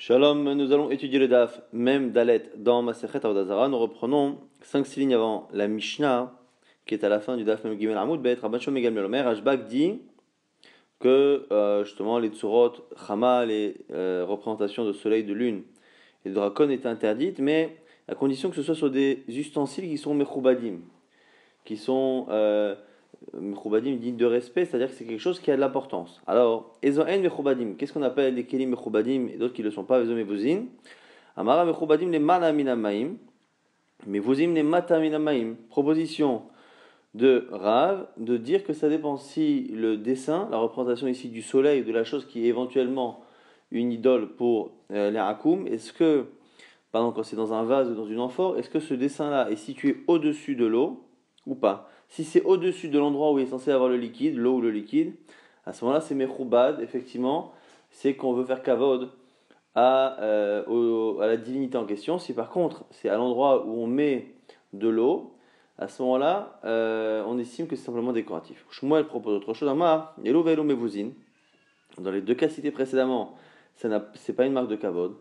Shalom, nous allons étudier le Daf, même Dalet, dans Masechet Avodah Zarah. Nous reprenons 5-6 lignes avant la Mishnah, qui est à la fin du Daf Mem Gimel Amoud Bet. Rabban Shlomo Megal Melomer, Ashbag dit que justement les tsurot, Chama, les représentations de soleil, de lune et de dracon étaient interdites, mais à condition que ce soit sur des ustensiles qui sont mechoubadim, qui sont mechoubadim dignes de respect, c'est-à-dire que c'est quelque chose qui a de l'importance. Alors, ezoen mechoubadim, qu'est-ce qu'on appelle des kelim mechoubadim et d'autres qui ne le sont pas, vezom mevuzin. Amara mechoubadim les mana minamaim, mevuzim les mata minamaim. Proposition de Rav de dire que ça dépend si le dessin, la représentation ici du soleil, de la chose qui est éventuellement une idole pour les hakoum, est-ce que, par exemple quand c'est dans un vase ou dans une amphore, est-ce que ce dessin-là est situé au-dessus de l'eau ou pas? Si c'est au-dessus de l'endroit où il est censé avoir le liquide, l'eau ou le liquide, à ce moment-là c'est mechoubad, effectivement, c'est qu'on veut faire kavod à la divinité en question. Si par contre c'est à l'endroit où on met de l'eau, à ce moment-là, on estime que c'est simplement décoratif. Shmuel propose autre chose. Amar, Elo ve'elo mevuzin. Dans les deux cas cités précédemment, c'est pas une marque de kavod.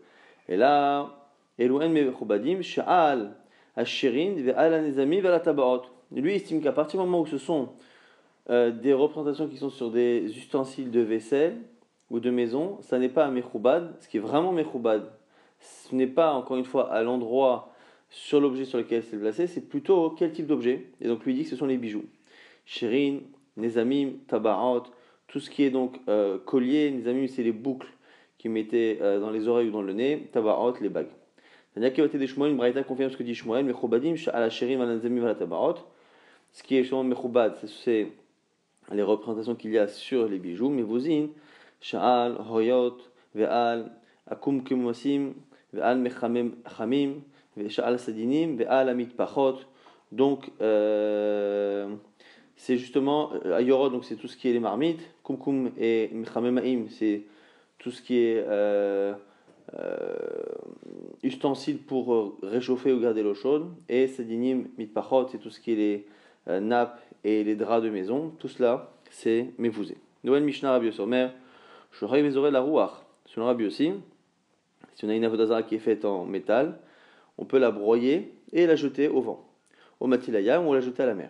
Et là, Elohen mechubadim, sha'al ashirin ve'al anezami ve'al tabaot. Lui estime qu'à partir du moment où ce sont des représentations qui sont sur des ustensiles de vaisselle ou de maison, ça n'est pas un mechoubad. Ce qui est vraiment mechoubad, ce n'est pas encore une fois à l'endroit sur l'objet sur lequel c'est placé, c'est plutôt quel type d'objet. Et donc lui dit que ce sont les bijoux. Shirin, Nezamim, Tabaot, tout ce qui est donc collier. Nezamim, c'est les boucles qui mettaient dans les oreilles ou dans le nez. Tabaot, les bagues. C'est-à-dire qu'il y a des Shmuel, une braïta confirme ce que dit Shmuel, Mechobadim, ala Shirin, ala Nezamim, ala Tabaot. Ce qui est justement Mechobad, c'est les représentations qu'il y a sur les bijoux. Mevuzin, Sha'al, Hoyot, Ve'al, Akum Kumosim, Ve'al Mechamim, Ve'al Sadinim, Ve'al Amit Pachot. Donc, c'est justement Ayorot, donc c'est tout ce qui est les marmites. Kumkum et Mechamemaim, c'est tout ce qui est ustensiles pour réchauffer ou garder l'eau chaude. Et Sadinim, Mitpachot, c'est tout ce qui est les nappes et les draps de maison. Tout cela, c'est Mevuzé. Noël Mishnah Rabbi Yosomer, Shorai Vezoré la Rouach. Selon Rabbi aussi, si on a une avodah zarah qui est faite en métal, on peut la broyer et la jeter au vent. Au matilayam, on la jeter à la mer.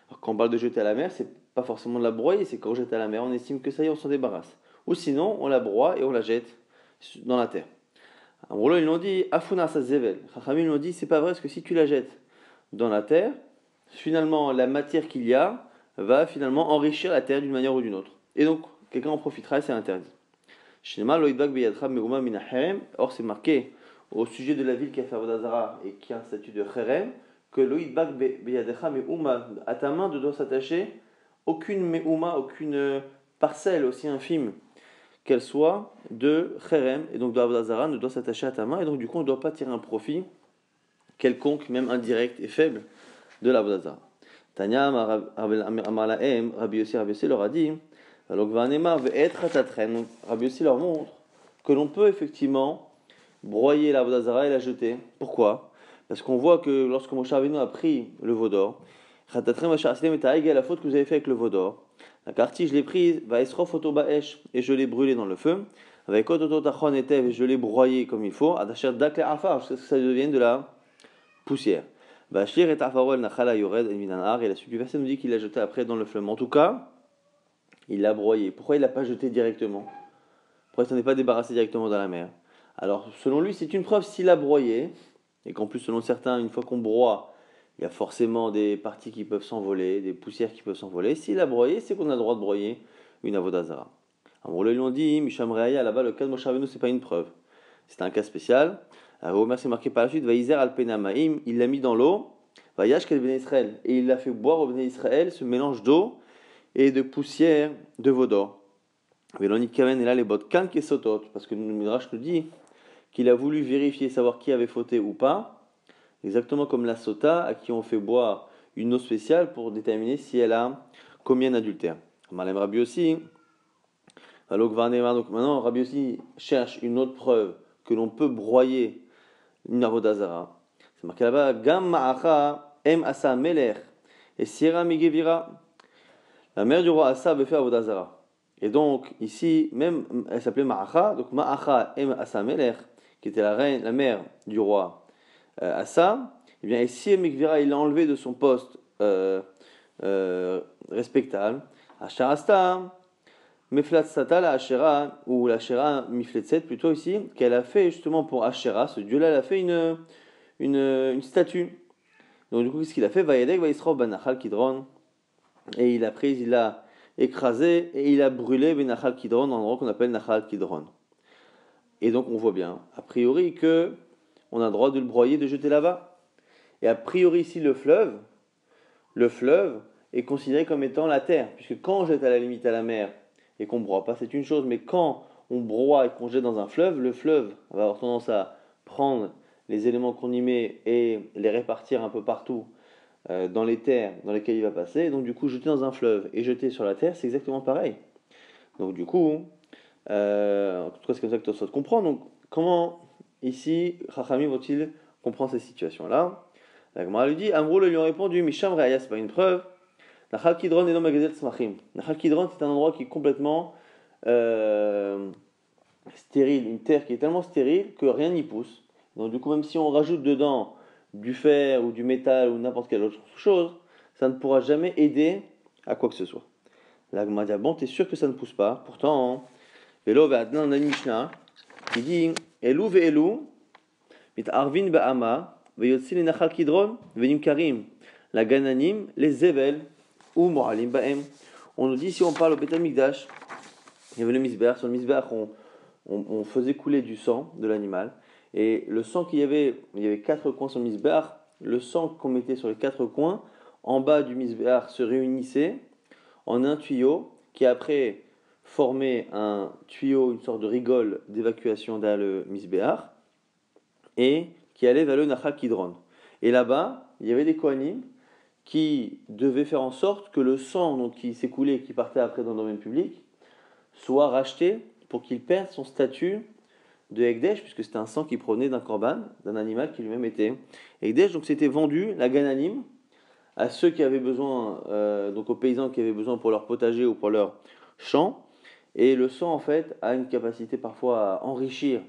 Alors, quand on parle de jeter à la mer, c'est pas forcément de la broyer, c'est quand on jette à la mer, on estime que ça y est, on s'en débarrasse. Ou sinon, on la broie et on la jette dans la terre. Alors, ils l'ont dit, Afuna Sazevel. Chachamim l'ont dit, c'est pas vrai, parce que si tu la jettes dans la terre, finalement, la matière qu'il y a va finalement enrichir la terre d'une manière ou d'une autre. Et donc, quelqu'un en profitera et c'est interdit. Or, c'est marqué au sujet de la ville qui a fait avodah zarah et qui a un statut de cherem, que loïdbak beyadecha meuma, à ta main ne doit s'attacher aucune meuma, aucune parcelle aussi infime qu'elle soit de cherem, et donc de avodah zarah ne doit s'attacher à ta main, et donc du coup on ne doit pas tirer un profit quelconque, même indirect et faible, de l'avodah zarah. Tanya Amalaem, Rabbi Yossi leur a dit, Rabbi Yossi leur montre que l'on peut effectivement broyer l'avodah zarah et la jeter. Pourquoi? Parce qu'on voit que lorsque Moshe Rabbeinu a pris le veau d'or, la faute que vous avez fait avec le veau d'or, la partie je l'ai prise, et je l'ai brûlé dans le feu, avec et je l'ai broyé comme il faut, jusqu'à ce que ça devienne de la poussière. Et la suite du verset nous dit qu'il l'a jeté après dans le fleuve. En tout cas, il l'a broyé. Pourquoi il ne l'a pas jeté directement? Pourquoi il s'en est pas débarrassé directement dans la mer? Alors, selon lui, c'est une preuve s'il l'a broyé, et qu'en plus, selon certains, une fois qu'on broie, il y a forcément des parties qui peuvent s'envoler, des poussières qui peuvent s'envoler. S'il a broyé, c'est qu'on a le droit de broyer une avodah zarah. Alors, ils l'ont dit, Misham Reaya, là-bas, le cas de Moshe Rabbeinu, c'est pas une preuve. C'est un cas spécial. Alors, c'est marqué par la suite, Vaïzer al penamaim, il l'a mis dans l'eau, Vayash kel Bnei Israël, et il l'a fait boire au Bnei Israël ce mélange d'eau et de poussière de veau d'or. Vélonique Kaven est là les bottes kan kesotot, parce que le Midrash nous dit qu'il a voulu vérifier, savoir qui avait fauté ou pas, exactement comme la sota à qui on fait boire une eau spéciale pour déterminer si elle a combien d'adultère. Malem Rabbi aussi, donc maintenant Rabbi aussi cherche une autre preuve que l'on peut broyer une avodah zarah. C'est marqué là-bas, Gam ma'acha em asa melech et sierra migevira. La mère du roi Asa avait fait avodah zarah. Et donc, ici, même, elle s'appelait Ma'acha. Donc, Ma'acha et Asa Melech, qui était la reine, la mère du roi Asa, eh bien, ici, Mikvira, il l'a enlevé de son poste respectable. Asharasta, Meflat Sata, la Ashera, ou la Ashera Mifletset plutôt ici, qu'elle a fait justement pour Ashera, ce dieu-là, elle a fait une statue. Donc, du coup, qu'est-ce qu'il a fait? Vayedek, Vaisrov, Banachal, Kidron. Et il a pris, il a écrasé et il a brûlé Benachal Kidron, dans l'endroit qu'on appelle Nachal Kidron. Et donc on voit bien, a priori, que on a le droit de le broyer, de jeter là-bas. Et a priori ici le fleuve est considéré comme étant la terre, puisque quand on jette à la limite à la mer et qu'on ne broie pas, c'est une chose, mais quand on broie et qu'on jette dans un fleuve, le fleuve va avoir tendance à prendre les éléments qu'on y met et les répartir un peu partout dans les terres dans lesquelles il va passer. Donc du coup, jeter dans un fleuve et jeter sur la terre, c'est exactement pareil. Donc du coup, en tout cas, c'est comme ça que Tosfot comprend. Donc comment ici, Chachamim vont-ils comprendre ces situations-là? La Gemara lui dit, Amrou lui ont répondu, Misham Reaya, c'est pas une preuve. Nachal Kidron et non Magazel Tzmachim. Nachal Kidron, c'est un endroit qui est complètement stérile, une terre qui est tellement stérile que rien n'y pousse. Donc du coup, même si on rajoute dedans du fer ou du métal ou n'importe quelle autre chose, ça ne pourra jamais aider à quoi que ce soit. La Gemara dit, ah bon, t'es sûr que ça ne pousse pas? Pourtant, Velo ve'adnan, on a une Mishnah qui dit, Elou ve'elou, mit arvin ba'ama, ve'yotzi le nachal kidron, ve'nim karim, la gananim, les zevel, ou mo'alim ba'em. On nous dit, si on parle au Beth Amikdash, il y avait le misbeach, sur le misbeach, on faisait couler du sang de l'animal, et le sang il y avait 4 coins sur le misbeach, le sang qu'on mettait sur les 4 coins, en bas du misbeach se réunissait en un tuyau qui après formait un tuyau, une sorte de rigole d'évacuation dans le misbeach, et qui allait vers le Nachal Kidron. Et là-bas, il y avait des Kohanim qui devaient faire en sorte que le sang donc, qui s'écoulait, qui partait après dans le domaine public, soit racheté pour qu'il perde son statut de Ekdesh, puisque c'était un sang qui provenait d'un korban, d'un animal qui lui-même était Ekdesh. Donc c'était vendu, la Gananim, à ceux qui avaient besoin, donc aux paysans qui avaient besoin pour leur potager ou pour leur champ. Et le sang, en fait, a une capacité parfois à enrichir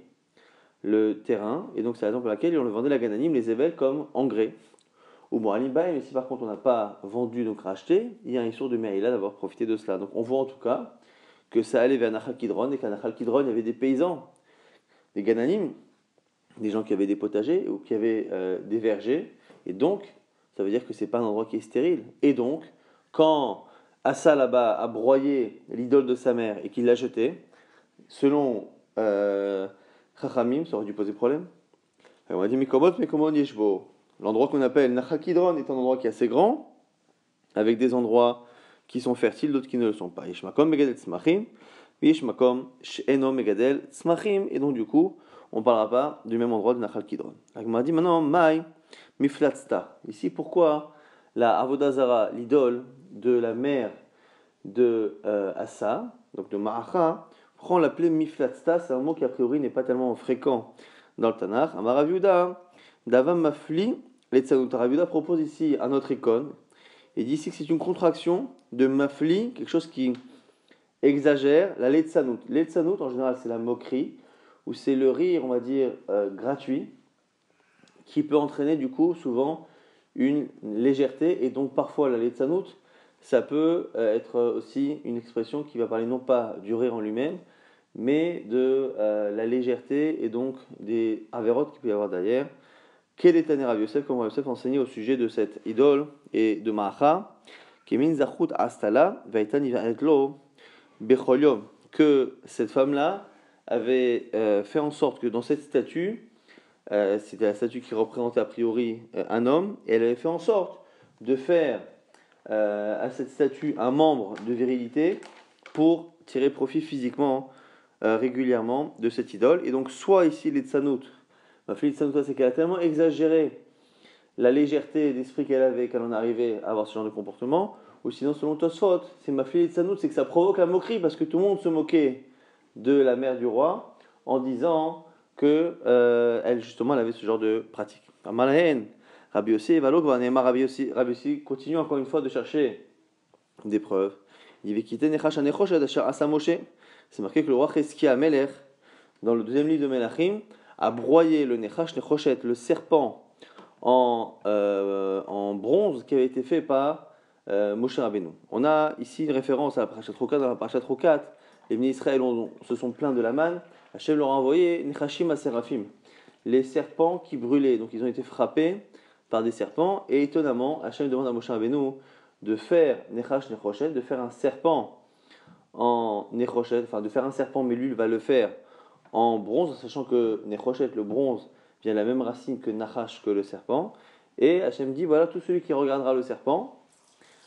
le terrain. Et donc c'est la raison pour laquelle on le vendait la Gananim, les évêques, comme engrais. Ou bon, Alibaï, mais si par contre on n'a pas vendu, donc racheté, il y a un issur de Meïla d'avoir profité de cela. Donc on voit en tout cas que ça allait vers Nachal Kidron, et qu'à Nachal Kidron, il y avait des paysans, des Gananim, des gens qui avaient des potagers ou qui avaient des vergers. Et donc, ça veut dire que c'est pas un endroit qui est stérile. Et donc, quand Assa là-bas a broyé l'idole de sa mère et qu'il l'a jetée, selon Chachamim, ça aurait dû poser problème. On a dit Mikomot, Yeshbo. L'endroit qu'on appelle Nachal Kidron est un endroit qui est assez grand, avec des endroits qui sont fertiles, d'autres qui ne le sont pas. Yeshmakom Megadel Tzmachim, Yeshmakom She'eno Megadel Tzmachim. Et donc, du coup, on ne parlera pas du même endroit de Nachal Kidron. On m'a dit maintenant, Mai Miflatsta. Ici, pourquoi la Avodazara, l'idole de la mère de Assa, donc de Ma'acha, prend l'appelé Miflatsta? C'est un mot qui a priori n'est pas tellement fréquent dans le Tanakh. Amaraviuda, Davam Mafli, l'Etsanut. Raviuda propose ici un autre icône. Il dit ici que c'est une contraction de Mafli, quelque chose qui exagère la Letsanut. Letsanut, en général, c'est la moquerie, ou c'est le rire, on va dire, gratuit, qui peut entraîner du coup souvent une légèreté, et donc parfois la Letsanut, ça peut être aussi une expression qui va parler non pas du rire en lui-même, mais de la légèreté et donc des avérotes qu'il peut y avoir derrière. Quel est Rav Yosef, comme Rav Yosef enseignait au sujet de cette idole et de Ma'acha, que cette femme-là avait fait en sorte que dans cette statue, c'était la statue qui représentait a priori un homme, et elle avait fait en sorte de faire à cette statue un membre de virilité pour tirer profit physiquement régulièrement de cette idole. Et donc soit ici les tzanout, ma fille tzanout, c'est qu'elle a tellement exagéré la légèreté d'esprit qu'elle avait, qu'elle en arrivait à avoir ce genre de comportement, ou sinon selon Tosfot, c'est ma fille tzanout, c'est que ça provoque la moquerie, parce que tout le monde se moquait de la mère du roi en disant que elle justement elle avait ce genre de pratique. Rabbi Yossi continue encore une fois de chercher des preuves. C'est marqué que le roi Cheskia Melech, dans le deuxième livre de Melachim, a broyé le Nechash Nechoshet, le serpent en bronze qui avait été fait par Moshe Rabbeinu. On a ici une référence à la Parashat Rokat. Dans la Parashat Rokat, les bénis Israël se sont plaints de la manne. Hachem leur a envoyé Nechashim à Séraphim, les serpents qui brûlaient. Donc ils ont été frappés par des serpents. Et étonnamment, Hachem demande à Moshe Rabbeinu de faire Nechash Nechoshet, de faire un serpent en Nechoshet, enfin de faire un serpent, mais lui il va le faire en bronze, sachant que Nechoshet, le bronze, vient de la même racine que Nachash, que le serpent. Et Hachem dit, voilà, tout celui qui regardera le serpent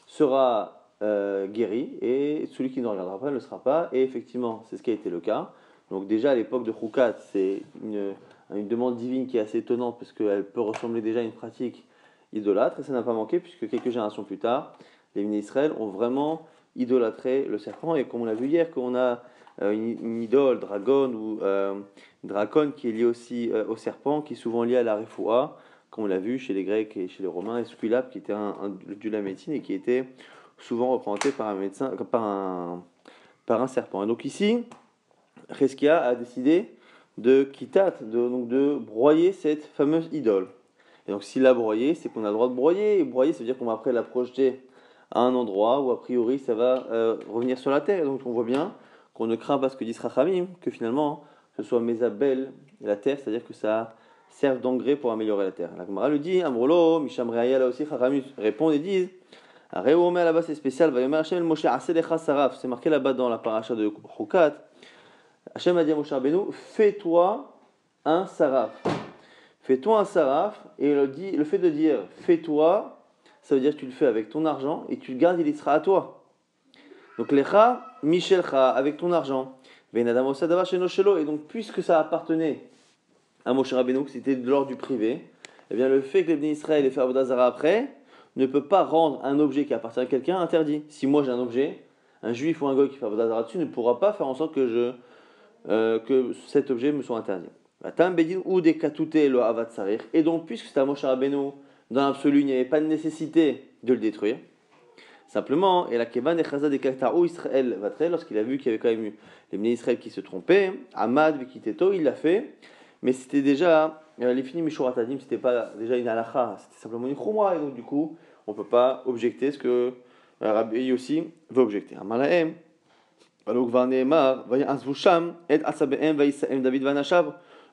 sera guéri, et celui qui ne regardera pas ne le sera pas. Et effectivement, c'est ce qui a été le cas. Donc déjà à l'époque de Choukat, c'est une demande divine qui est assez étonnante, parce qu'elle peut ressembler déjà à une pratique idolâtre, et ça n'a pas manqué, puisque quelques générations plus tard, les bénis Israël ont vraiment idolâtré le serpent, et comme on l'a vu hier, qu'on a une idole, dragon ou dracon qui est liée aussi au serpent, qui est souvent lié à la refoua, comme on l'a vu chez les Grecs et chez les Romains, Esculap, qui était un dieu de la médecine et qui était souvent représenté par un médecin, par un serpent. Et donc ici, Cheskia a décidé de quitat, de broyer cette fameuse idole. Et donc s'il l'a broyée, c'est qu'on a le droit de broyer. Et broyer, ça veut dire qu'on va après la projeter à un endroit où a priori ça va revenir sur la terre. Et donc on voit bien qu'on ne craint pas ce que dit Rachamim, que finalement ce soit Mézabel la terre, c'est-à-dire que ça serve d'engrais pour améliorer la terre. La Gemara le dit, Amrolo, Misham Reaya, là aussi Rachamim répondent et disent, Réomé là-bas c'est spécial, Vayomer Hashem Moshe Aselecha Saraf, c'est marqué là-bas dans la paracha de Choukat. Hashem a dit à Moshe Rabbeinu, fais-toi un saraf. Fais-toi un saraf, et le fait de dire fais-toi, ça veut dire que tu le fais avec ton argent et tu le gardes, il sera à toi. Donc lecha, michelcha, avec ton argent. Et donc puisque ça appartenait à Moshe Rabbeinu, que c'était de l'ordre du privé, eh bien le fait que les bénis Israël aient fait Avodah Zara après ne peut pas rendre un objet qui appartient à quelqu'un interdit. Si moi j'ai un objet, un juif ou un goy qui fait Avodah Zara dessus ne pourra pas faire en sorte que cet objet me soit interdit. Et donc, puisque c'était à Moshe Rabbeinu, dans l'absolu, il n'y avait pas de nécessité de le détruire. Simplement, et la Kevan Echaza de Kaktarou Israël Vatre, lorsqu'il a vu qu'il y avait quand même eu les bénis Israël qui se trompaient, Ahmad Vikiteto, il l'a fait, mais c'était déjà, les finis Mishoratadim, c'était pas déjà une halakha, c'était simplement une khumra, et donc du coup, on ne peut pas objecter ce que Rabbi aussi veut objecter. Amalahem.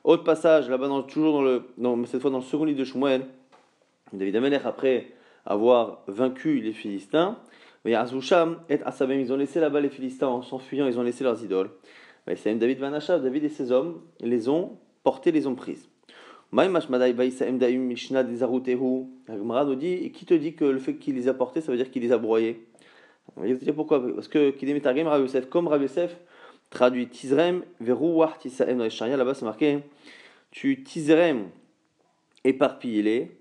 Autre passage, là-bas, cette fois dans le second livre de Shmuel, David Amelech, après avoir vaincu les Philistins, ils ont laissé là-bas les Philistins en s'enfuyant, ils ont laissé leurs idoles. David et ses hommes les ont portés, les ont prises. La Gemara nous dit, et qui te dit que le fait qu'il les a portés, ça veut dire qu'il les a broyés? On va dire pourquoi. Parce que Kidemetargem Rav Yosef, comme Rav Yosef traduit Tizrem verouach tisaem dans les charia, là-bas c'est marqué tu Tizrem éparpille-les,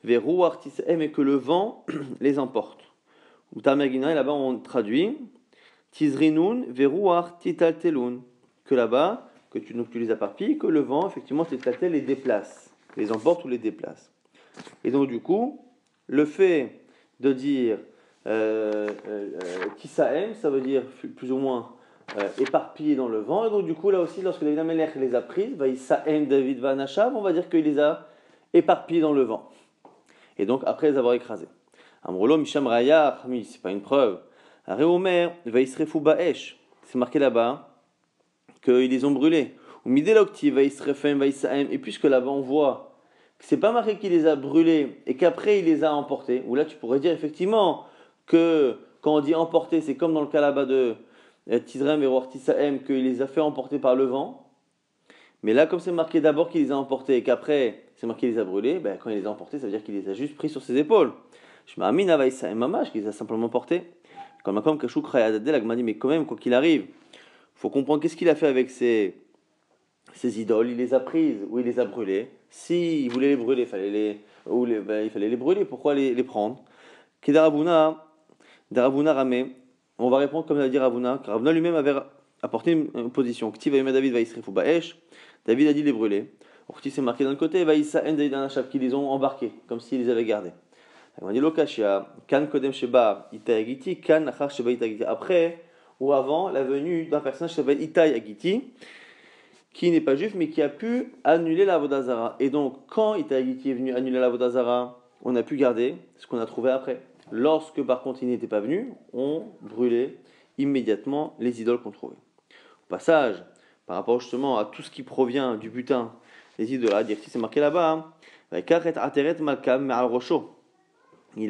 verouach tisaem et que le vent les emporte. Ou Tamergina, là-bas on traduit Tizrinun verouach titaltelun, que là-bas, que tu les éparpilles, que le vent effectivement titaltel les déplace, les emporte ou les déplace. Et donc du coup, le fait de dire Tisaem, ça veut dire plus ou moins éparpillé dans le vent. Et donc du coup là aussi, lorsque David Amelech les a prises, Vaïsaem David Vanachab, on va dire qu'il les a éparpillés dans le vent. Et donc après les avoir écrasés. Amrolo Misham Raya, c'est pas une preuve. Réomer Vaïsrefu Baesh, c'est marqué là-bas qu'ils les ont brûlés. Ou Midelokti Vaïsrefem Vaïsaem, et puisque là-bas on voit que c'est pas marqué qu'il les a brûlés et qu'après il les a emportés, ou là tu pourrais dire effectivement que quand on dit emporter, c'est comme dans le cas là-bas de Tizrem et Roar Tisaem, qu'il les a fait emporter par le vent. Mais là, comme c'est marqué d'abord qu'il les a emportés et qu'après c'est marqué qu'il les a brûlés, ben, quand il les a emportés, ça veut dire qu'il les a juste pris sur ses épaules. Je m'amine à Vaïsaem Mamash, qu'il les a simplement portés. Comme Kashuk Rayadadel, la Gemara dit, mais quand même, quoi qu'il arrive, il faut comprendre qu'est-ce qu'il a fait avec ces idoles. Il les a prises ou il les a brûlées. S'il voulait les brûler, il fallait les brûler. Pourquoi les prendre? Kedarabuna Ramé, on va répondre comme l'a dit Ravuna, car Ravuna lui-même avait apporté une position. Ktiv David Vaïsrefu Baesh, David a dit les brûler. Orti c'est marqué d'un côté, Vaïsa David Anachab, qui les ont embarqués, comme s'ils les avaient gardés. On dit Lokashia, Kan Kodem Sheba Itai Agiti, Kan Achar Sheba Itai Agiti. Après ou avant la venue d'un personnage qui s'appelle Itai Agiti, qui n'est pas juif mais qui a pu annuler la Vodazara. Et donc, quand Itai Agiti est venu annuler la Vodazara, on a pu garder ce qu'on a trouvé après. Lorsque par contre il n'était pas venu, on brûlait immédiatement les idoles qu'on trouvait. Au passage, par rapport justement à tout ce qui provient du butin, les idoles, c'est marqué là-bas, il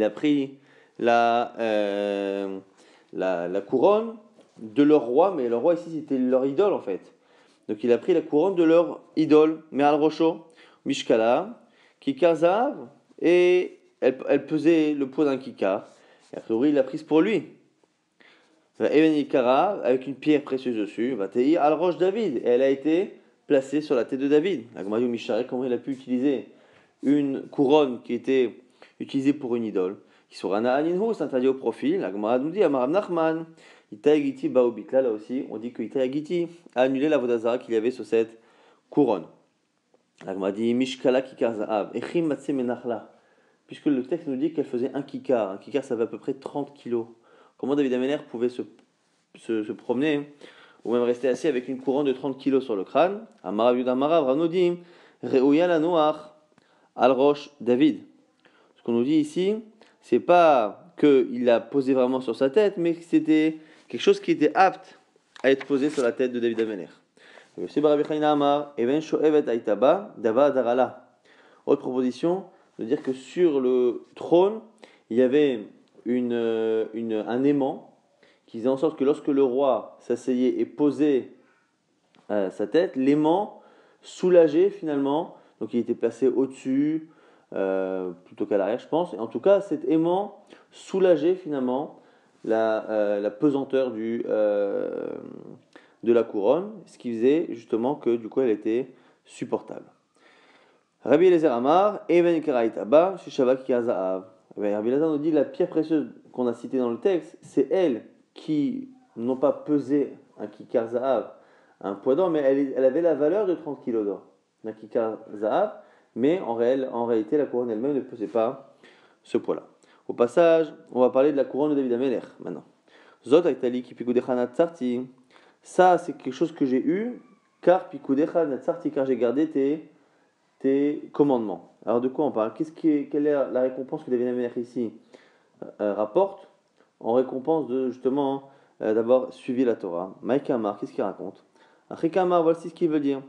a pris la couronne de leur roi, mais leur roi ici c'était leur idole en fait. Donc il a pris la couronne de leur idole, Me'al Rosho, Mishkala, Kikar Zahav, et elle pesait le poids d'un kikar. Et a priori il l'a prise pour lui. Even Ikara, avec une pierre précieuse dessus, Vatei Al Rosh David, et elle a été placée sur la tête de David. La Gemara Mishare, comment il a pu utiliser une couronne qui était utilisée pour une idole, qui sera Na'aninhu, c'est interdit au profil. La Gemara nous dit Amarav Nachman, Itai Agiti Baobikla, là aussi, on dit que Itai Agiti a annulé la Vodazara qu'il y avait sur cette couronne. La Gemara dit Mishkala Kikar Zahav, Echim Matse Menachla, puisque le texte nous dit qu'elle faisait un kikar. Un kikar, ça fait à peu près 30 kilos. Comment David Améler pouvait se promener ou même rester assis avec une couronne de 30 kilos sur le crâne? Amarav Yudah Amarav Ranodim Reouya la Noach Al Rosh David. Ce qu'on nous dit ici, c'est pas qu'il l'a posé vraiment sur sa tête, mais que c'était quelque chose qui était apte à être posé sur la tête de David Améler. Autre proposition, de dire que sur le trône, il y avait un aimant qui faisait en sorte que lorsque le roi s'asseyait et posait sa tête, l'aimant soulageait finalement, donc il était placé au-dessus, plutôt qu'à l'arrière je pense, et en tout cas cet aimant soulageait finalement la pesanteur de la couronne, ce qui faisait justement que du coup elle était supportable. Rabbi Eliezer Amar, Even Karaitaba, Shishavak Kiazaav. Rabbi Eliezer nous dit la pierre précieuse qu'on a citée dans le texte, c'est elle qui n'ont pas pesé un kikar zahav, un poids d'or, mais elle avait la valeur de 30 kg d'or, un kikar zahav, mais en réalité la couronne elle-même ne pesait pas ce poids-là. Au passage, on va parler de la couronne de David Améler maintenant. Zot Aitali ki pikudecha natsarti. Ça, c'est quelque chose que j'ai eu, car pikudecha natsarti, car j'ai gardé tes commandements. Alors de quoi on parle? Quelle est la récompense que David Améler ici rapporte en récompense de justement d'avoir suivi la Torah? Maïkamar, qu'est-ce qu'il raconte? Achikamar, voici ce qu'il veut dire.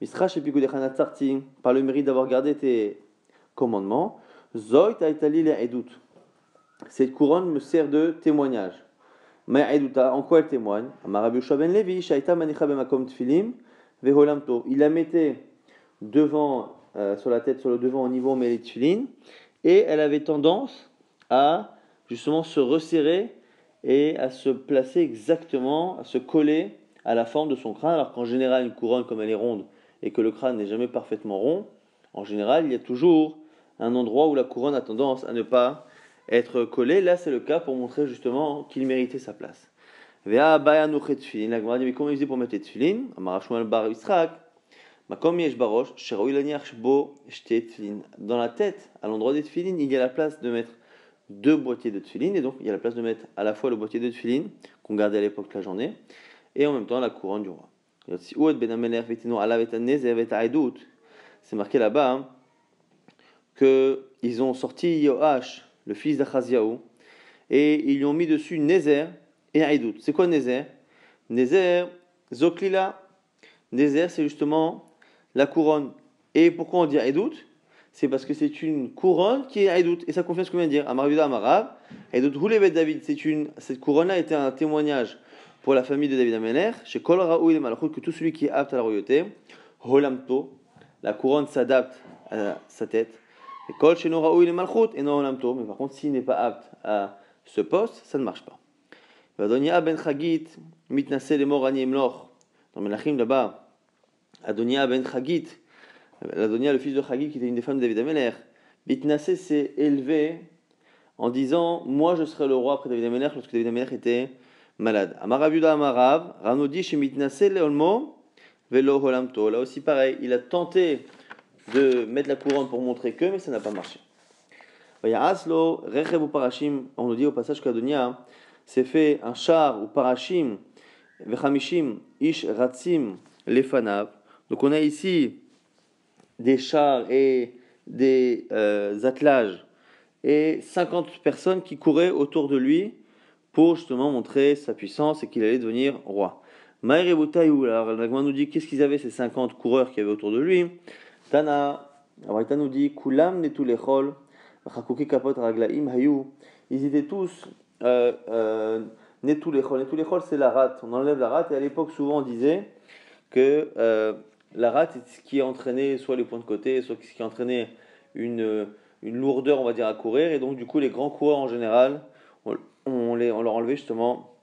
Misrash et pikudecha natsarti, par le mérite d'avoir gardé tes commandements. Zoit Aitali le edut. Cette couronne me sert de témoignage. En quoi elle témoigne? Il la mettait devant, sur la tête, sur le devant au niveau où on met les tefilin, et elle avait tendance à justement se resserrer et à se placer exactement, à se coller à la forme de son crâne, alors qu'en général une couronne comme elle est ronde et que le crâne n'est jamais parfaitement rond, en général il y a toujours un endroit où la couronne a tendance à ne pas être collée. Là c'est le cas pour montrer justement qu'il méritait sa place. La Gemara dit mais comment il faisait pour mettre les tefilin? Dans la tête, à l'endroit des tefilin, il y a la place de mettre 2 boîtiers de tefilin, et donc il y a la place de mettre à la fois le boîtier de tefilin qu'on gardait à l'époque de la journée, et en même temps la couronne du roi. C'est marqué là-bas hein, qu'ils ont sorti Yoash, le fils d'Achaziaou, et ils lui ont mis dessus Nézer et Aïdout. C'est quoi Nézer? Nézer, Zoklila. Nézer, c'est justement la couronne. Et pourquoi on dit Aïdout? C'est parce que c'est une couronne qui est Aïdout. Et ça confirme ce qu'on vient de dire. Amarav Amarav, Aïdout Houlevet David. Cette couronne-là était un témoignage pour la famille de David Améler. Chez Kol Raoui le Malchut, que tout celui qui est apte à la royauté, Holamto, la couronne s'adapte à sa tête. Et Kol Sheno Raoui le Malchut, et non Holamto. Mais par contre, s'il n'est pas apte à ce poste, ça ne marche pas. Adonia ben Chagit, mitnase le morani emloch. Dans Melachim là-bas, Adonia ben Chagit, Adonia le fils de Chagit qui était une des femmes de David Améler, mitnase s'est élevé en disant moi je serai le roi après David Améler lorsque David Améler était malade. Amarav Yuda Amarav, Ranodi chez mitnase le olmo velo holamto. Là aussi pareil, il a tenté de mettre la couronne pour montrer que, mais ça n'a pas marché. Aslo, Rechev ou Parashim, on nous dit au passage qu'Adonia s'est fait un char ou Parashim, Vechamishim, Ish Ratzim, Lefanav. Donc on a ici des chars et des attelages et 50 personnes qui couraient autour de lui pour justement montrer sa puissance et qu'il allait devenir roi. Maïr et Boutaïou, alors l'Agma nous dit qu'est-ce qu'ils avaient ces 50 coureurs qui avaient autour de lui. Tana, Abraïta nous dit Kulam netulechol, Chakuki kapot raglaim hayou. Ils étaient tous netulechol. Netulechol c'est la rate, on enlève la rate et à l'époque souvent on disait que la rate c'est ce qui entraînait soit les points de côté, soit ce qui entraînait une lourdeur on va dire à courir et donc du coup les grands coureurs en général on leur enlevait justement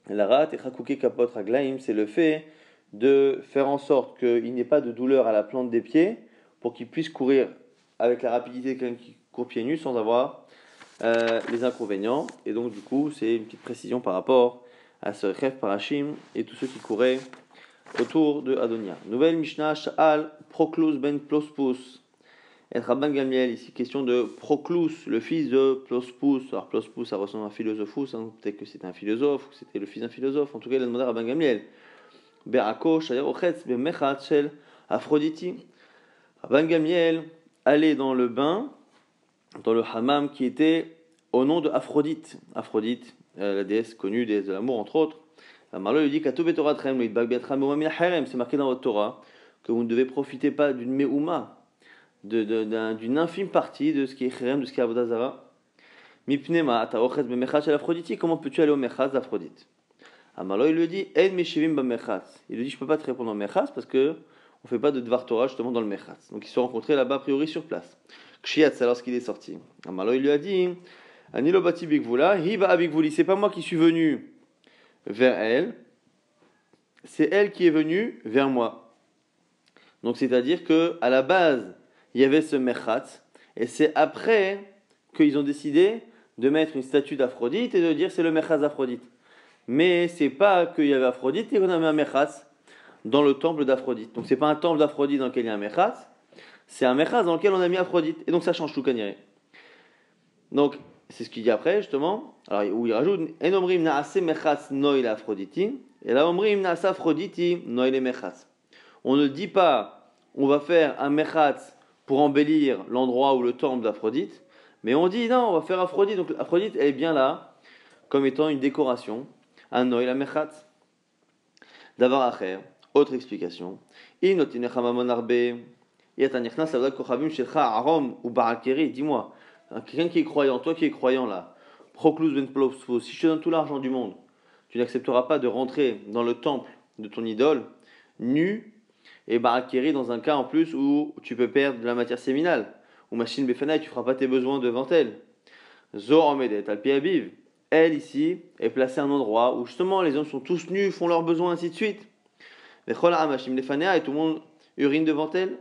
la rate. Et chakuki kapot raglaim c'est le fait de faire en sorte qu'il n'y ait pas de douleur à la plante des pieds pour qu'ils puissent courir avec la rapidité de quelqu'un qui court pieds nus sans avoir les inconvénients. Et donc du coup c'est une petite précision par rapport à ce Rechev Parashim et tous ceux qui couraient autour de Adonia. Nouvelle Mishnah, Sha'al, Proclus ben Plospus. Et Rabban Gamliel, ici question de Proclus, le fils de Plospus. Alors Plospus, ça ressemble à un philosophus, hein. Peut-être que c'était un philosophe, ou que c'était le fils d'un philosophe. En tout cas, il a demandé à Rabban Gamliel. Be'ako, Shayer Ochetz, Be'mechat, Shel, Aphrodite. Rabban Gamliel allait dans le bain, dans le hammam qui était au nom de Aphrodite. Aphrodite, la déesse connue, déesse de l'amour, entre autres. Marlo lui dit c'est marqué dans votre Torah que vous ne devez profiter pas d'une me'uma, d'une infime partie de ce qui est Cherem, de ce qui est Avodazara. Mipnema, ta'ochet b'mechat shel Aphrodite, comment peux-tu aller au mechat d'Aphrodite? Marlo il lui dit en meshivim b'mechat. Il lui dit je peux pas te répondre au mechat parce que on fait pas de dvar Torah justement dans le mechat. Donc ils se sont rencontrés là-bas a priori sur place. Kshiat, alors qu'il est sorti. Marlo il lui a dit Anilo bati bikvula, hiba abikvuli, c'est pas moi qui suis venu vers elle, c'est elle qui est venue vers moi. Donc c'est-à-dire que à la base, il y avait ce mechat, et c'est après qu'ils ont décidé de mettre une statue d'Aphrodite et de dire c'est le mechat d'Aphrodite. Mais c'est pas qu'il y avait Aphrodite et qu'on a mis un mechat dans le temple d'Aphrodite. Donc c'est pas un temple d'Aphrodite dans lequel il y a un mechat, c'est un mechat dans lequel on a mis Aphrodite. Et donc ça change tout kaniré. Donc c'est ce qu'il dit après justement. Alors où il rajoute enomrim naase mechatz noil Aphroditi et là omrim naase Aphroditi noil mechatz. On ne dit pas on va faire un mechatz pour embellir l'endroit ou le temple d'Aphrodite, mais on dit non on va faire Aphrodite. Donc Aphrodite elle est bien là comme étant une décoration. Un noil mechatz. Davar acher. Autre explication. Inotin chamamon arbe. Yatanichnas savdak kochavim shelcha arom ou barakeri. Dis-moi. Quelqu'un qui est croyant, toi qui es croyant là, Proclus ben Plospus, si je te donne tout l'argent du monde, tu n'accepteras pas de rentrer dans le temple de ton idole, nu et barakiri dans un cas en plus où tu peux perdre de la matière séminale, ou machine befanaï, tu ne feras pas tes besoins devant elle. Zor Medet, Alpi Abiv, elle ici est placée à un endroit où justement les hommes sont tous nus, font leurs besoins, ainsi de suite. Et tout le monde urine devant elle,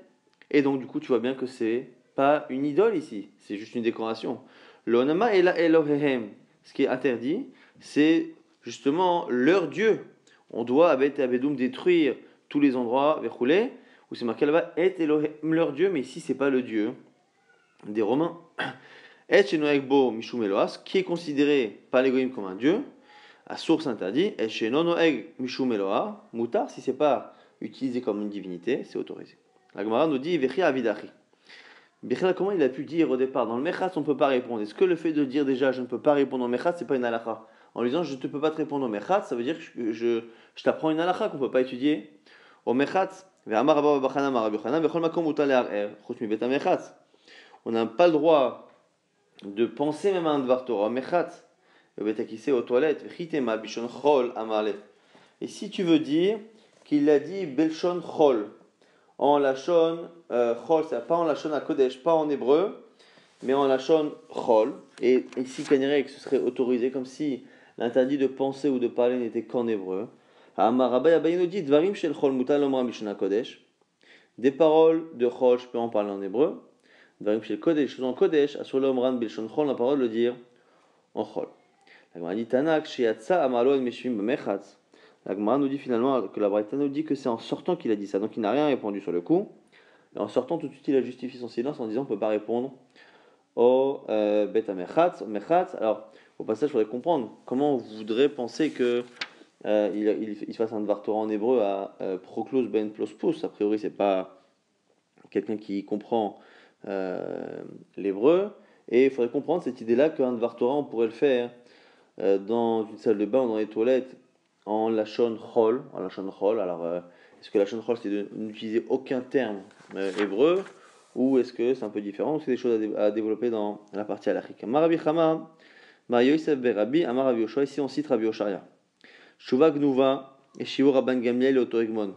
et donc du coup tu vois bien que c'est pas une idole ici, c'est juste une décoration. L'onama et la Elohehem, ce qui est interdit, c'est justement leur Dieu. On doit avec Abedoum détruire tous les endroits verroulés où c'est marqué là-bas et Elohem leur Dieu, mais ici c'est pas le Dieu des Romains. Et Shenoegbo Mishum Eloas, qui est considéré par les Goïms comme un Dieu, à source interdit. Et Shenoeg Mishum Eloa, Moutar, si c'est pas utilisé comme une divinité, c'est autorisé. La Gemara nous dit Vechi Avidachi. Bechel, comment il a pu dire au départ dans le Mechat on ne peut pas répondre? Est-ce que le fait de dire déjà je ne peux pas répondre au Mechat c'est pas une halakha? En lui disant je ne peux pas te répondre au Mechat, ça veut dire que je t'apprends une halakha qu'on ne peut pas étudier au Mechat. On n'a pas le droit de penser même à un Dvar Torah au Mechat. Aux toilettes. Et si tu veux dire qu'il a dit Belshon Chol, en lachon chol, c'est pas en lachon à Kodesh, pas en hébreu, mais en lachon chol. Et ici, Kanirek, ce serait autorisé comme si l'interdit de penser ou de parler n'était qu'en hébreu. Des paroles de chol, je peux en parler en hébreu. Dvarim shel Kodesh, en Kodesh, asur l'omran bilshon chol, on a parole de le dire en chol. La Gemara dit Tanak, sheyatsa amalo en meshvim b'mechatz. La Gemara nous dit finalement que la Braïta nous dit que c'est en sortant qu'il a dit ça, donc il n'a rien répondu sur le coup. Et en sortant tout de suite il a justifié son silence en disant on ne peut pas répondre au Bet Mechatz. Alors, au passage, il faudrait comprendre comment on voudrait penser que il fasse un Dvar Torah en hébreu à Proklos Ben Plospus. A priori, c'est pas quelqu'un qui comprend l'hébreu. Et il faudrait comprendre cette idée-là qu'un Dvar Torah, on pourrait le faire dans une salle de bain ou dans les toilettes en Lachon Chol. Alors, est-ce que Lachon Chol, c'est de n'utiliser aucun terme hébreu ou est-ce que c'est un peu différent? C'est des choses à développer dans la partie halachique. Marabi Chama, Yosef Berabi, Amar Rabbi Yoshua. Ici, on cite Rabbi Osharia. Shuva Gnuva et Shivo Rabban Gamliel et Otorigmon.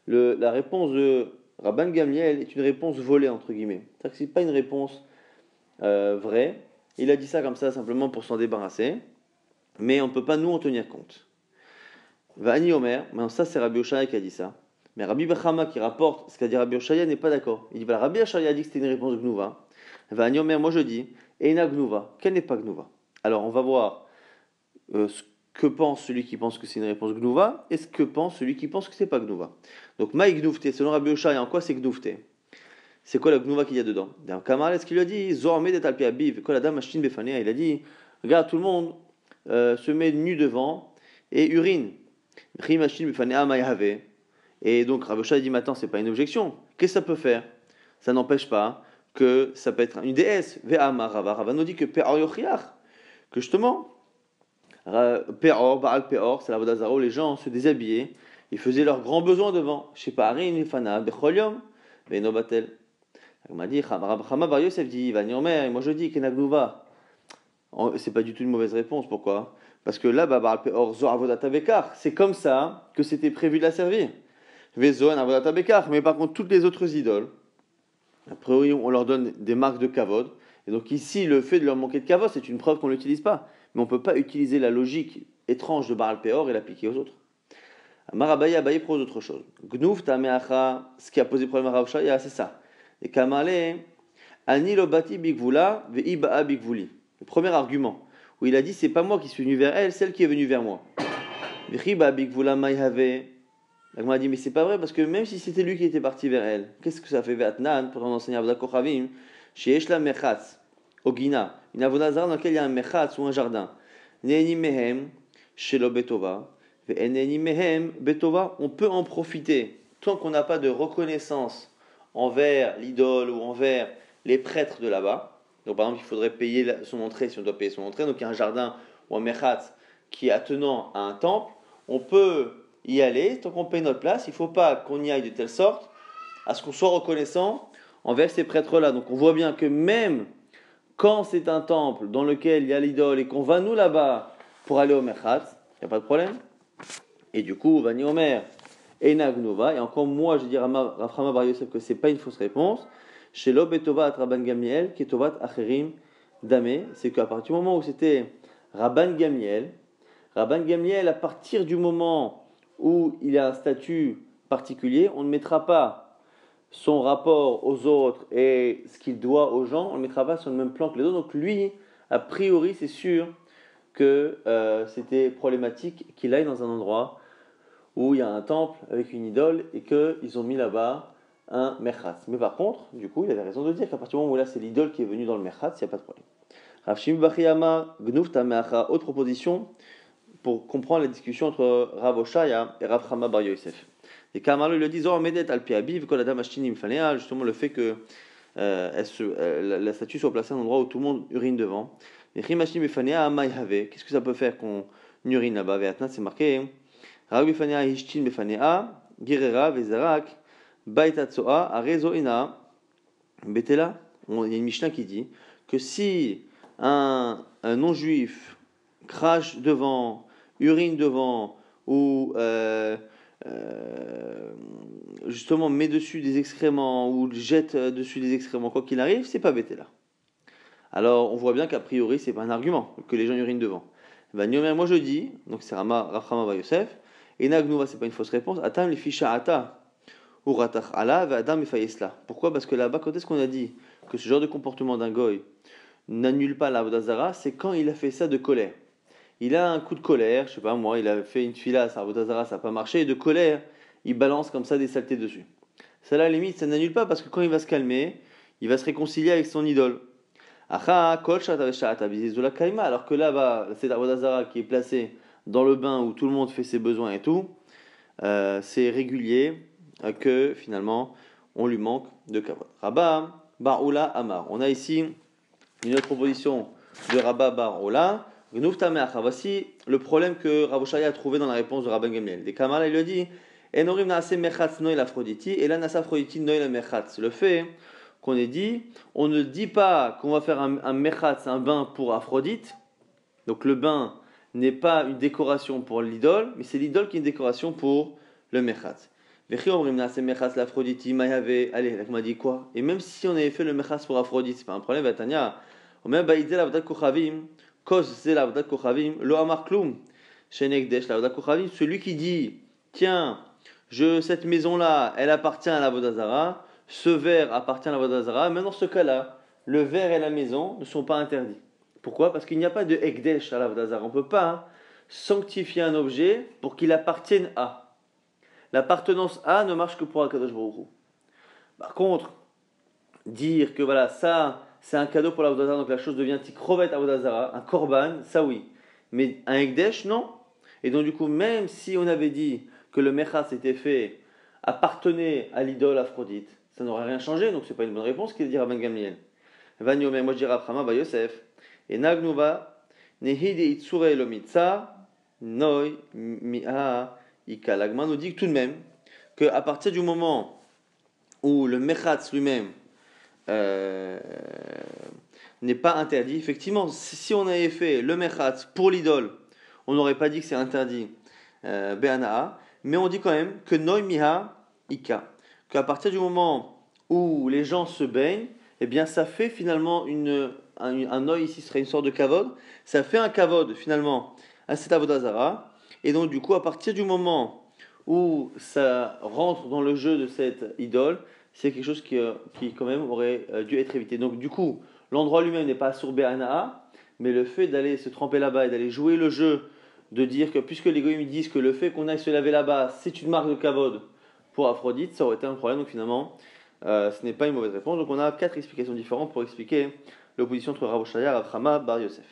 La réponse de Rabban Gamliel est une réponse volée, entre guillemets. C'est-à-dire que ce n'est pas une réponse vraie. Il a dit ça comme ça simplement pour s'en débarrasser. Mais on ne peut pas nous en tenir compte. Vani Omer, maintenant ça c'est Rabbi Osharia qui a dit ça. Mais Rabbi Bechama qui rapporte ce qu'a dit Rabbi Osharia n'est pas d'accord. Il dit voilà, Rabbi Osharia a dit que c'était une réponse Gnuva. Vani Omer, moi je dis, Eina Gnuva, quelle n'est pas Gnuva? Alors on va voir ce que pense celui qui pense que c'est une réponse Gnuva et ce que pense celui qui pense que c'est pas Gnuva. Donc Maï Gnuvte, selon Rabbi Osharia, en quoi c'est Gnuvte? C'est quoi la Gnuva qu'il y a dedans? Dans Kamal, est-ce qu'il lui a dit Zohar et Alpi Abiv, quoi la dame Ashtin Befanea? Il a dit regarde, tout le monde se met nu devant et urine. Et donc Rabbi Osharia dit maintenant c'est pas une objection. Qu'est-ce que ça peut faire? Ça n'empêche pas que ça peut être une déesse. Rava nous dit que Peor Yochiach, que justement Peor, Baal Peor, c'est la Vodazara où les gens se déshabillaient, ils faisaient leurs grands besoins devant. Chez Parin, Fana, Becholium, Beno Batel. On m'a dit Chama Bar Yosef dit Vanyomer, et moi je dis Kenagnuva. C'est pas du tout une mauvaise réponse. Pourquoi? Parce que là, c'est comme ça que c'était prévu de la servir. Mais par contre, toutes les autres idoles, a priori, on leur donne des marques de kavod. Et donc ici, le fait de leur manquer de kavod, c'est une preuve qu'on ne l'utilise pas. Mais on ne peut pas utiliser la logique étrange de Baal Peor et l'appliquer aux autres. Marabaya Abaye propose autre chose. Gnuf Tameacha, ce qui a posé problème à Rav Shaya, c'est ça. Et Kamale, Ani Lobati Bigvula, Veiba Bigvuli. Le premier argument, où il a dit c'est pas moi qui suis venu vers elle, celle qui est venue vers moi. Veiba Bigvula Maïhave. On a dit mais c'est pas vrai parce que même si c'était lui qui était parti vers elle, qu'est-ce que ça fait Vatnan pour enseigner Avda Kochavim chez Eshla Mechatz, Ogina, une avodazara dans laquelle il y a un Mechatz ou un jardin. Ne'eni Mehem, Shelo Betova. On peut en profiter tant qu'on n'a pas de reconnaissance envers l'idole ou envers les prêtres de là-bas. Donc par exemple, il faudrait payer son entrée si on doit payer son entrée. Donc il y a un jardin ou un mechatz qui est attenant à un temple. On peut y aller tant qu'on paye notre place. Il ne faut pas qu'on y aille de telle sorte à ce qu'on soit reconnaissant envers ces prêtres-là. Donc on voit bien que même quand c'est un temple dans lequel il y a l'idole et qu'on va nous là-bas pour aller au mechatz, il n'y a pas de problème. Et du coup, Vani Omer, Ena Gnova, et encore moi, je dis Raframa Bar Yosef que c'est pas une fausse réponse. Chez Lob et Tovat Rabban Gamiel, qui est Tovat Acherim Dame, c'est qu'à partir du moment où c'était Rabban Gamiel, à partir du moment où il a un statut particulier, on ne mettra pas son rapport aux autres et ce qu'il doit aux gens, on ne le mettra pas sur le même plan que les autres. Donc lui, a priori, c'est sûr que c'était problématique qu'il aille dans un endroit où il y a un temple avec une idole et qu'ils ont mis là-bas un mechatz. Mais par contre, du coup, il avait raison de dire qu'à partir du moment où là c'est l'idole qui est venue dans le mechatz, il n'y a pas de problème. Rav Shimi Bachiyama, Gnuf Tameacha, autre proposition pour comprendre la discussion entre Rav Oshaya et Rav Chama Bar Yosef. Et Kamalo il le dit, Zor Medet al Piabiv, Kol Adam Ashtinim Fanea, justement le fait que la statue soit placée à un endroit où tout le monde urine devant. Qu'est-ce que ça peut faire qu'on urine là-bas? C'est marqué. Rabbi Fanea Hishtin Befanea, Girera Vezarak, Baitatsoa, Arezoina, Betela. Il y a une Mishnah qui dit que si un non-juif crache devant, urine devant, ou justement met dessus des excréments, ou jette dessus des excréments, quoi qu'il arrive, c'est pas Betela. Alors on voit bien qu'a priori c'est pas un argument que les gens urinent devant. Moi je dis, donc c'est Raframa Bar Yosef, et Nagnuva, c'est pas une fausse réponse. Atam les ficha ata ou ratach ala va adam efayesla. Pourquoi? Parce que là-bas, quand est-ce qu'on a dit que ce genre de comportement d'un goy n'annule pas la vodazara? C'est quand il a fait ça de colère. Il a un coup de colère, je sais pas moi, il a fait une fila à sa vodazara, ça n'a pas marché, et de colère, il balance comme ça des saletés dessus. Ça, à la limite, ça n'annule pas parce que quand il va se calmer, il va se réconcilier avec son idole. Acha, kol shata veshata bizizula kaima. Alors que là-bas, c'est Avodah Zara qui est placé dans le bain où tout le monde fait ses besoins et tout, c'est régulier que finalement on lui manque de kavod. Rabba bar Oula Amar. On a ici une autre proposition de Rabba bar Oula. Voici le problème que Rav Oshaya a trouvé dans la réponse de Rabban Gamliel. Des Kamala, il lui a dit Enorim naase mechatz noy l'Aphroditi, et là nasa Aphroditi noy le mechatz. Le fait qu'on ait dit, on ne dit pas qu'on va faire un mechatz, un bain pour Aphrodite. Donc le bain n'est pas une décoration pour l'idole, mais c'est l'idole qui est une décoration pour le mechatz. Vechi omrim naase mechatz l'Aphroditi, mayave. Allez, là, on m'a dit quoi? Et même si on avait fait le mechatz pour Aphrodite, c'est pas un problème, Vatania. On m'a baïdé la v'dat kochavim. Lo amar klum, shenekdesh la kochavim. Celui qui dit, tiens, cette maison-là, elle appartient à la Avodah Zara, ce verre appartient à la Avodah Zara, même dans ce cas-là, le verre et la maison ne sont pas interdits. Pourquoi? Parce qu'il n'y a pas de ekdesh à la Avodah Zara. On ne peut pas sanctifier un objet pour qu'il appartienne à. L'appartenance à ne marche que pour Akadosh Baruch Hu. Par contre, dire que voilà, ça, c'est un cadeau pour la Avodah Zara, donc la chose devient tikrovet Avodah Zara, un korban, ça oui. Mais un ekdesh, non. Et donc du coup, même si on avait dit que le mechas était fait, appartenait à l'idole Aphrodite, ça n'aurait rien changé, donc c'est pas une bonne réponse qu'il dit Rabban Gamliel. Vanyomer, moi je dirais Abraham, va Yosef, et Nagnuva, Nehide Itsure Elomitza, Noi, Mi'a, Ika. L'Agma nous dit que tout de même, qu'à partir du moment où le mechatz lui-même n'est pas interdit. Effectivement, si on avait fait le mechatz pour l'idole, on n'aurait pas dit que c'est interdit be'anaa, mais on dit quand même que noi miha ika, qu'à partir du moment où les gens se baignent, eh bien ça fait finalement un noi ici serait une sorte de kavod, ça fait un kavod finalement à cet avodah zara, et donc du coup à partir du moment où ça rentre dans le jeu de cette idole, c'est quelque chose qui quand même aurait dû être évité. Donc du coup, l'endroit lui-même n'est pas sur Béana'a, mais le fait d'aller se tremper là-bas et d'aller jouer le jeu, de dire que puisque les goyim disent que le fait qu'on aille se laver là-bas, c'est une marque de kavod pour Aphrodite, ça aurait été un problème. Donc finalement, ce n'est pas une mauvaise réponse. Donc on a 4 explications différentes pour expliquer l'opposition entre Rav Oshaya et Rav Chama bar Yosef.